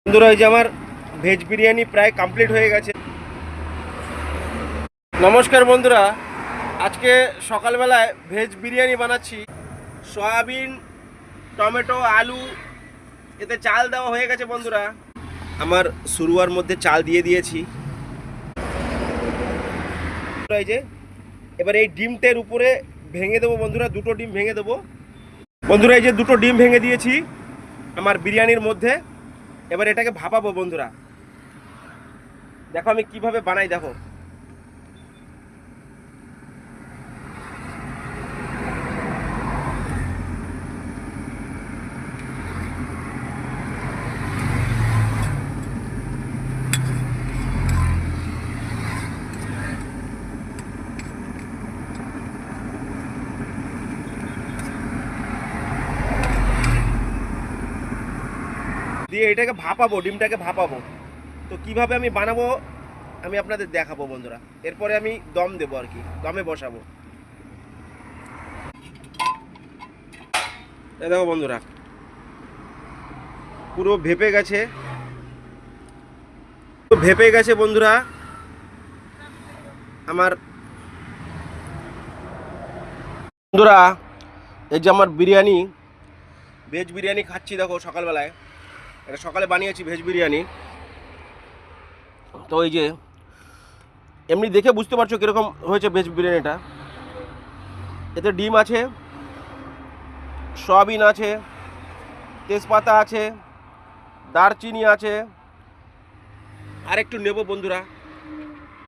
বন্ধুরা, এই যে আমার ভেজ বিরিয়ানি প্রায় কমপ্লিট হয়ে গেছে। নমস্কার বন্ধুরা, আজকে সকালবেলায় ভেজ বিরিয়ানি বানাচ্ছি। সয়াবিন, টমেটো, আলু, এতে চাল দেওয়া হয়ে গেছে বন্ধুরা। আমার শুরুয়ার মধ্যে চাল দিয়ে দিয়েছি। এই যে এবার এই ডিমটার উপরে ভেঙে দেবো বন্ধুরা, দুটো ডিম ভেঙে দেবো বন্ধুরা। এই যে দুটো ডিম ভেঙে দিয়েছি আমার বিরিয়ানির মধ্যে। এবার এটাকে ভাপাবো বন্ধুরা। দেখো আমি কিভাবে বানাই, দেখো। দিয়ে এটাকে ভাপাবো, ডিমটাকে ভাপাবো। তো কিভাবে আমি বানাবো আমি আপনাদের দেখাবো বন্ধুরা। এরপরে আমি দম দেবো আর কি, দমে বসাবো। দেখো বন্ধুরা, পুরো ভেপে গেছে, ভেপে গেছে বন্ধুরা আমার। বন্ধুরা, এই যে আমার বিরিয়ানি, ভেজ বিরিয়ানি খাচ্ছি। দেখো সকালবেলায়, এটা সকালে বানিয়েছি ভেজ বিরিয়ানি। তো এই যে এমনি দেখে বুঝতে পারছো কীরকম হয়েছে ভেজ বিরিয়ানিটা। এতে ডিম আছে, সয়াবিন আছে, তেজপাতা আছে, দারচিনি আছে। আর একটু নেবো বন্ধুরা।